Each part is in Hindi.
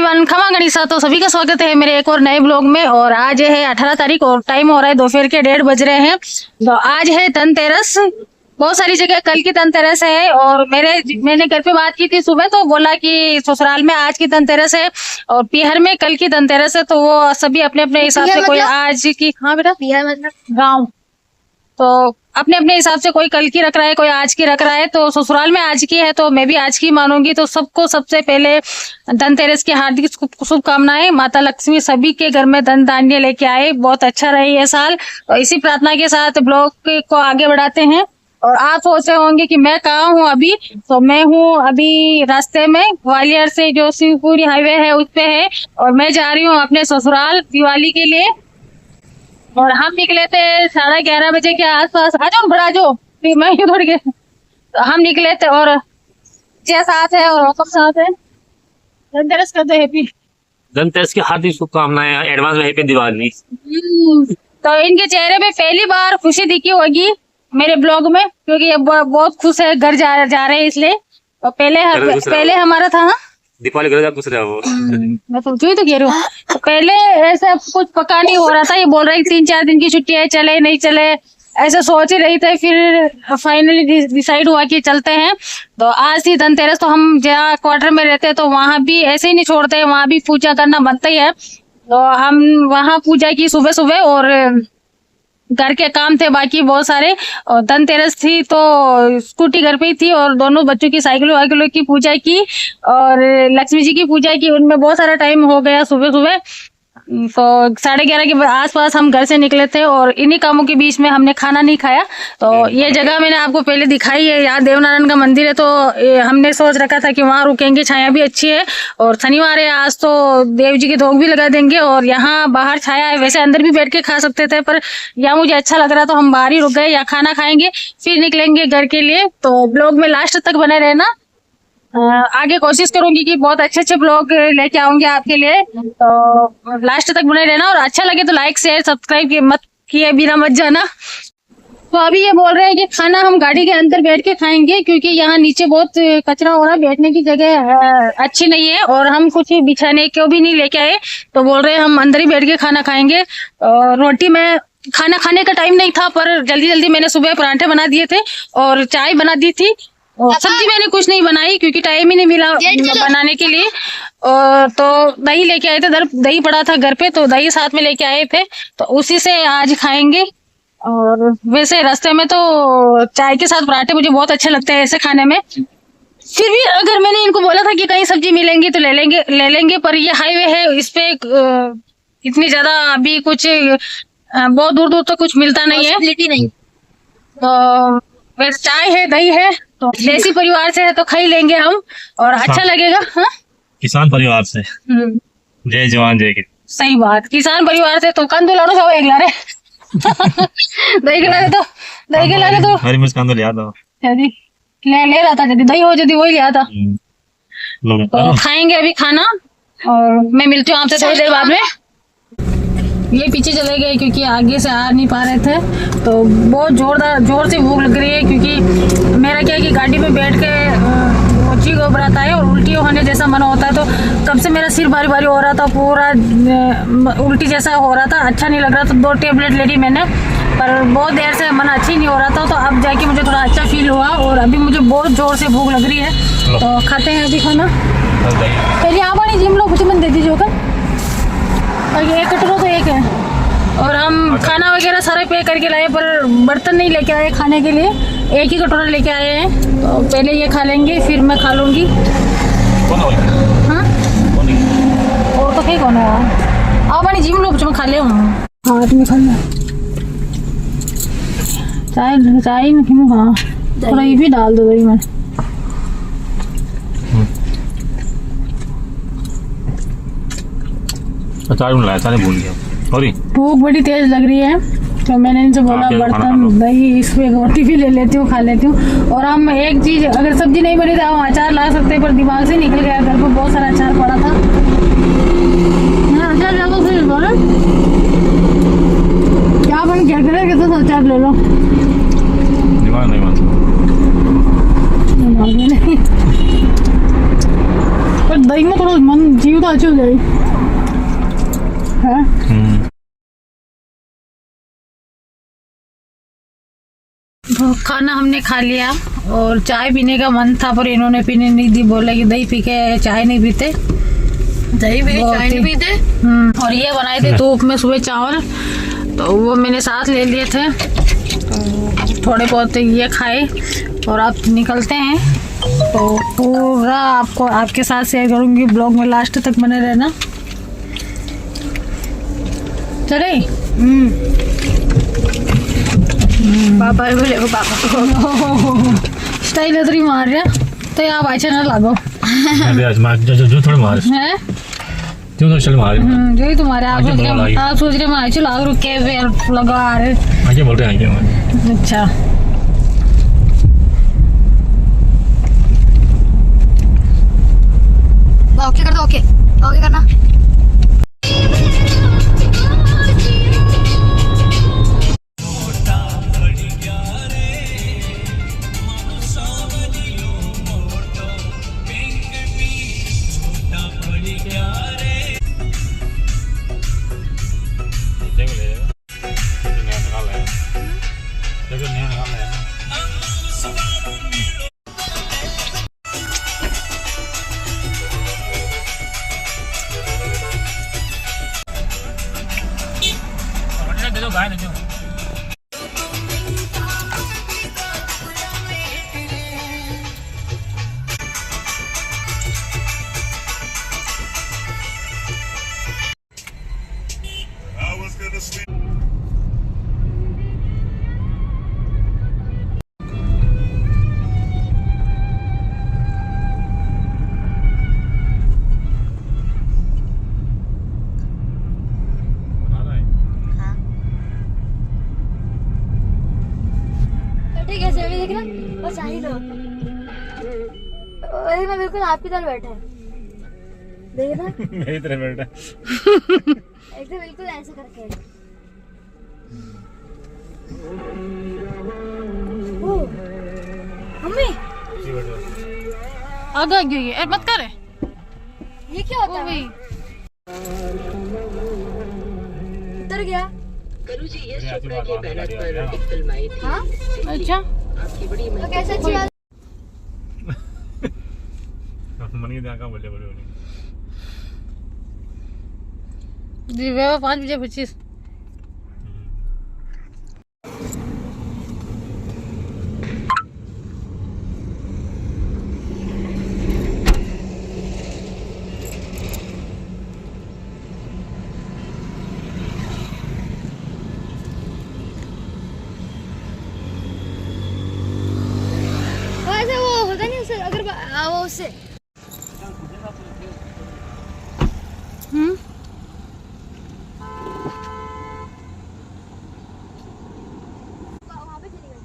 एवरीवन, खमा गणिसा। तो सभी का स्वागत है मेरे एक और नए ब्लॉग में। और आज है 18 तारीख और टाइम हो रहा है दोपहर के 1:30 बज रहे हैं। तो आज है धनतेरस। बहुत सारी जगह कल की धनतेरस है और मैंने घर पे बात की थी सुबह, तो बोला कि ससुराल में आज की धनतेरस है और पीहर में कल की धनतेरस है। तो वो सभी अपने अपने हिसाब से, कोई आज की, हाँ बेटा, पीहर मतलब गाँव, तो अपने अपने हिसाब से कोई कल की रख रहा है, कोई आज की रख रहा है। तो ससुराल में आज की है तो मैं भी आज की मानूंगी। तो सबको सबसे पहले धनतेरस की हार्दिक शुभकामनाएं। माता लक्ष्मी सभी के घर में धन धान्य लेके आए, बहुत अच्छा रहे ये साल। तो इसी प्रार्थना के साथ ब्लॉग को आगे बढ़ाते हैं। और आप सोच रहे होंगे कि मैं कहाँ हूँ अभी, तो मैं हूँ अभी रास्ते में, ग्वालियर से जो शिवपुरी हाईवे है उस पे है और मैं जा रही हूँ अपने ससुराल दिवाली के लिए। और हम निकले थे 11:30 बजे के आसपास। आ जाओ बड़ा, जो मैं थोड़ी के, तो हम निकले थे और साथ है और सब साथ है। धनतेरस का तो हैप्पी धनतेरस की हार्दिक शुभकामनाएं, एडवांस में हैप्पी दिवाली। तो इनके चेहरे पे पहली बार खुशी दिखी होगी मेरे ब्लॉग में, क्योंकि ये बहुत खुश है, घर जा रहे हैं इसलिए। और पहले हमारा था, हाँ दीपावली घर खुश रहा वो। मैं तो कह रही हूँ, तो पहले ऐसा कुछ पक्का नहीं हो रहा था। ये बोल रहे 3-4 दिन की छुट्टी है, चले नहीं चले, ऐसा सोच ही रही थे। फिर फाइनली डिसाइड हुआ कि चलते हैं। तो आज थी धनतेरस। तो हम जहाँ क्वार्टर में रहते हैं तो वहां भी ऐसे ही नहीं छोड़ते, वहां भी पूजा करना बनता ही है। तो हम वहां पूजा की सुबह सुबह और घर के काम थे बाकी बहुत सारे। और धनतेरस थी तो स्कूटी घर पे ही थी और दोनों बच्चों की साइकिलों वाइकिलों की पूजा की और लक्ष्मी जी की पूजा की। उनमें बहुत सारा टाइम हो गया सुबह सुबह। तो 11:30 के आसपास हम घर से निकले थे और इन्हीं कामों के बीच में हमने खाना नहीं खाया। तो ये जगह मैंने आपको पहले दिखाई है, यहाँ देवनारायण का मंदिर है। तो हमने सोच रखा था कि वहाँ रुकेंगे, छाया भी अच्छी है और शनिवार है आज, तो देव जी के धोख भी लगा देंगे। और यहाँ बाहर छाया है, वैसे अंदर भी बैठ के खा सकते थे पर यहाँ मुझे अच्छा लग रहा तो हम बाहर ही रुक गए। यहाँ खाना खाएंगे फिर निकलेंगे घर के लिए। तो ब्लॉग में लास्ट तक बने रहना। आगे कोशिश करूंगी कि बहुत अच्छे अच्छे ब्लॉग लेके आऊंगी आपके लिए। तो लास्ट तक बने रहना और अच्छा लगे तो लाइक शेयर सब्सक्राइब किए बिना मत जाना। तो अभी ये बोल रहे हैं कि खाना हम गाड़ी के अंदर बैठ के खाएंगे, क्योंकि यहाँ नीचे बहुत कचरा हो रहा है, बैठने की जगह अच्छी नहीं है और हम कुछ बिछाने को भी नहीं लेके आए। तो बोल रहे हैं हम अंदर ही बैठ के खाना खाएंगे। रोटी में खाना खाने का टाइम नहीं था पर जल्दी जल्दी मैंने सुबह परांठे बना दिए थे और चाय बना दी थी। और सब्जी मैंने कुछ नहीं बनाई क्योंकि टाइम ही नहीं मिला बनाने के लिए। और तो दही लेके आए थे, दही पड़ा था घर पे तो दही साथ में लेके आए थे, तो उसी से आज खाएंगे। और वैसे रास्ते में तो चाय के साथ पराठे मुझे बहुत अच्छे लगते हैं ऐसे खाने में। फिर भी अगर मैंने इनको बोला था कि कहीं सब्जी मिलेंगी तो ले लेंगे पर ये हाईवे है, इस पे इतनी ज्यादा अभी कुछ बहुत दूर दूर तो कुछ मिलता नहीं है। तो वैसे चाय है, दही है, तो देसी परिवार से है तो खा ही लेंगे हम और अच्छा लगेगा। हाँ, किसान परिवार से, जय जवान जय किसान। सही बात, किसान परिवार से तो कंदू लाड़ो सब एक लारे दही के लारे तो हरी मिर्च कंदू लिया था, ले रहा था, यदि दही हो यदि वही लिया था। तो खाएंगे अभी खाना और मैं मिलती हूँ आपसे थोड़ी देर बाद में। ये पीछे चले गए क्योंकि आगे से आ नहीं पा रहे थे। तो बहुत जोर से भूख लग रही है, क्योंकि मेरा क्या है कि गाड़ी में बैठ के जी घबराता है और उल्टी होने जैसा मन होता है। तो तब से मेरा सिर भारी भारी हो रहा था, पूरा उल्टी जैसा हो रहा था, अच्छा नहीं लग रहा। तो 2 टेबलेट ले ली मैंने पर बहुत देर से मन अच्छा ही नहीं हो रहा था। तो अब जाके मुझे थोड़ा अच्छा फील हुआ और अभी मुझे बहुत जोर से भूख लग रही है। तो खाते हैं अभी खाना। पहले आप आनी जिम लोग कुछ मन दे दीजिए होगा, एक कटोरा तो एक है। और हम खाना वगैरह सारे पे करके लाए पर बर्तन नहीं लेके आए खाने के लिए, एक ही कटोरा लेके आए हैं। तो पहले ये खा लेंगे फिर मैं खा लूंगी। हाँ और तो कौन है आप आनी जिम लोग खा ले। हाँ तुम्हें खा लिया चाय में क्यों। हाँ थोड़ा ये भी डाल दो दही में। अचार में लाया था, भूल गया। भूख बड़ी तेज लग रही है तो मैंने इनसे बोला बर्तन दही इस पे रोटी भी ले लेती हूँ, खा लेती हूँ। और हम एक चीज, अगर सब्जी नहीं बनी तो हम अचार ला सकते हैं पर दिमाग से निकल गया, घर पर बहुत सारा अचार पड़ा था। अचार ला दो फिर बोला क्या बन क्या करेगा, तो अचार ले लो। दिमाग नहीं पर दही में थोड़ा मन जीव तो अच्छी हो जाएगी है। तो खाना हमने खा लिया और चाय पीने का मन था पर इन्होंने पीने नहीं दी, बोले कि दही पी के चाय नहीं पीते, दही भी चाय नहीं पीते। और ये बनाए थे धूप में सुबह चावल, तो वो मैंने साथ ले लिए थे, तो थोड़े बहुत ये खाए और अब निकलते हैं। तो पूरा आपको आपके साथ शेयर करूंगी, ब्लॉग में लास्ट तक बने रहना। चले पापा भी बोले पापा स्टाइल इतनी मार रहा तो यहाँ बाइचा ना लागो जो थोड़े मार है क्यों तो चल मार जो ही तुम्हारे आप सोच रहे मैं चलो लाग रुके फिर लगा रहे आगे बोल रहे हैं। अच्छा ओके कर दो, ओके ओके करना। दे दो गाय दे दो। ठीक है सेवी देख ना बस आई लो, अरे मैं बिल्कुल आपकी तरह बैठा है, देखना मेरी तरह बैठा एकदम बिल्कुल ऐसे करके। ओ मम्मी आगे ये मत करे, ये क्या होता है? उतर गया। करू जी यश चोपड़ा के बैनर पर एक फिल्म आई थी। हाँ अच्छा आपकी बड़ी तो कैसे अच्छी बात। मन के कहाँ बोले बोले बोले 5:25 वैसे वो होता नहीं उससे अगर वो उससे वहाँ पे चली गई।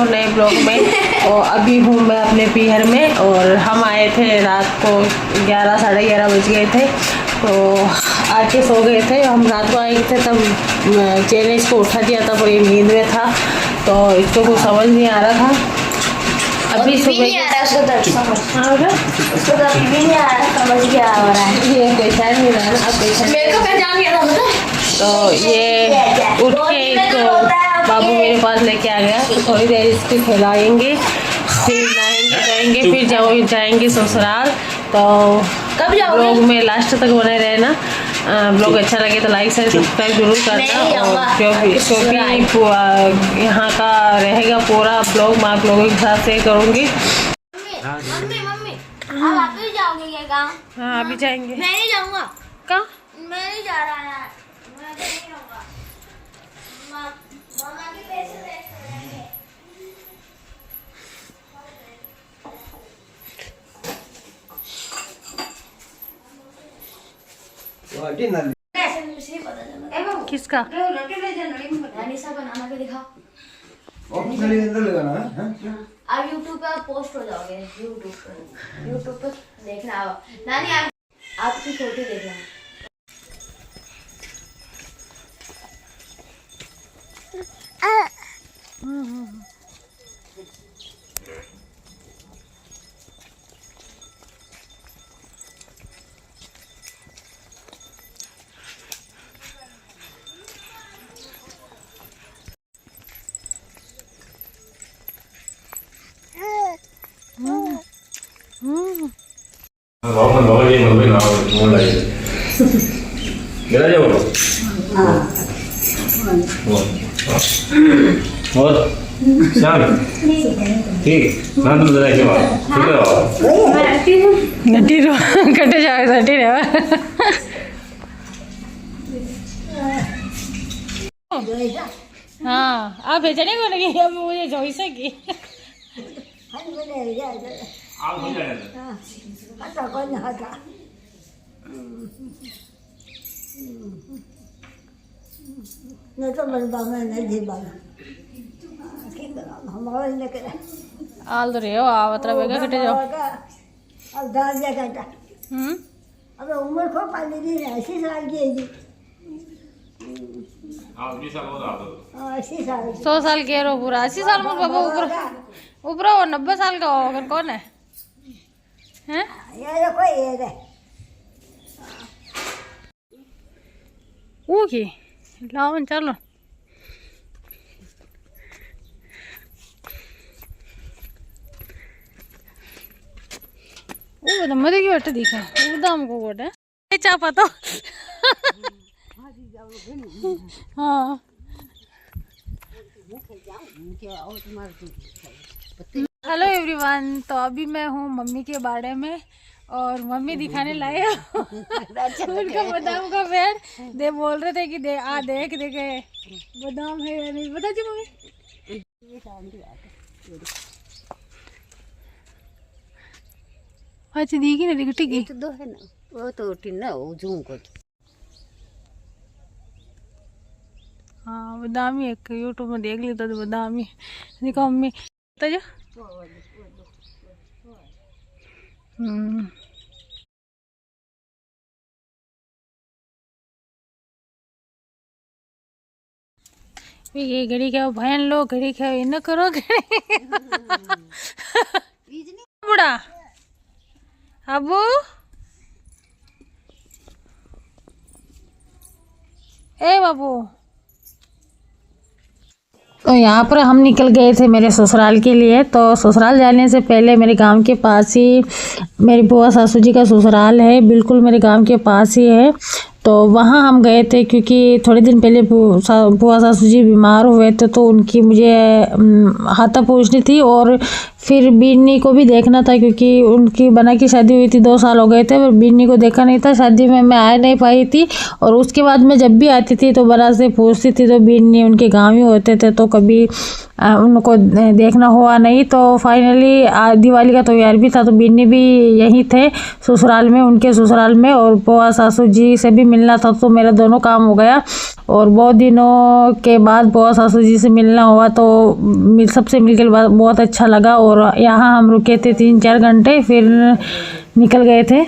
हो नए ब्लॉग में। और अभी हूँ मैं अपने पीहर में, और हम आए थे रात को 11 साढ़े 11 बज गए थे, तो आके सो गए थे। हम रात को आए थे तब चेन ने इसको उठा दिया था, पर ये नींद में था तो इसको कुछ समझ नहीं आ रहा था। अभी सुबह नहीं आ रहा उसको दर्द समझ, हाँ उसको दर्द भी नहीं आ रहा, समझ क्या हो रहा है। ये पेशेंट नहीं रहा ना, अब पेशेंट मेरे को पहचान गया था पता है? तो ये उठ के इसको बाबू मेरे पास लेके आ गया। तो थोड़ी देर इसको खिलाएंगे, फिर नहाएंगे जाएंगे, फिर जाएंगे ससुराल। तो कब जाओगे? ब्लॉग में लास्ट तक बने रहना। ब्लॉग अच्छा लगे तो लाइक शेयर सब्सक्राइब जरूर करना। और जो भी यहाँ का रहेगा पूरा ब्लॉग मैं आप लोगों के साथ शेयर करूँगी। मम्मी अब आप भी जाओगे क्या गाँव? हाँ अभी जाएंगे। मैं नहीं जाऊँगा। कहाँ? मैं नहीं जा रहा यार, मैं तो नहीं रहूँगा। मामा के पैसे वेस्ट हो जाएंगे। किसका? रानीसा का नाम आके दिखाओ। आप यूट्यूब पे पोस्ट हो जाओगे, यूट्यूब पर देखना। नानी आपकी फोटो देखना। 먹으면 먹어야지 먹으면 나오고 몰라요. 내가 잡아. 뭐? 참. ठीक ना तुम जरा के बात ठीक है नटी रो कटे जाए नटी रे। हाँ आप भेजने को लगी, अब मुझे जोई सकी। आप हो जाएगा नहीं तो मेरे बाबा नहीं थी बाबा हमारा नहीं करे आल रहे हो आवतरा बेगा कटे जाओ। अब दाल दिया कहता अब उम्र को पाली दी 80 साल की है जी। आप 20 साल हो रहा था 80 साल 100 साल के रो पूरा 80 साल में बाबा ऊपर वो 90 साल का होगा कौन है? हैं? ये कोई ये रे वो की लाओ चलो। वो तो मरे की बट दिखा वो दाम को बोट है चापा तो। हाँ हेलो एवरीवन, तो अभी मैं हूँ मम्मी के बाड़े में और मम्मी दिखाने लाए उनका बादाम का पेड़। दे बोल रहे थे कि दे आ देख देखे बादाम है या नहीं, बता जी मम्मी। अच्छा देखी ना देखो ठीक है दो है ना वो तो टिन्ना वो जूम को हाँ बादाम ही एक यूट्यूब में देख लेता तो बादाम ही देखो मम्मी बता जो। ये घड़ी क्या भयन लो घड़ी क्या न करो घड़ी बुढ़ा अबू ए बाबू। तो यहाँ पर हम निकल गए थे मेरे ससुराल के लिए। तो ससुराल जाने से पहले मेरे गांव के पास ही मेरी बुआ सासू जी का ससुराल है, बिल्कुल मेरे गांव के पास ही है। तो वहाँ हम गए थे क्योंकि थोड़े दिन पहले बुआ सासू जी बीमार हुए थे, तो उनकी मुझे हाथा पूछनी थी और फिर बीनी को भी देखना था क्योंकि उनकी बना की शादी हुई थी 2 साल हो गए थे, पर बीनी को देखा नहीं था। शादी में मैं आ नहीं पाई थी और उसके बाद मैं जब भी आती थी तो बना से पूछती थी, तो बीनी उनके गाँव ही होते थे तो कभी उनको देखना हुआ नहीं। तो फाइनली दिवाली का त्योहार भी था, तो बिन्नी भी यहीं थे ससुराल में, उनके ससुराल में, और बुआ सासू जी से भी मिलना था, तो मेरा दोनों काम हो गया। और बहुत दिनों के बाद बुआ सासू जी से मिलना हुआ, तो सबसे मिलकर बहुत अच्छा लगा। और यहाँ हम रुके थे 3-4 घंटे, फिर निकल गए थे।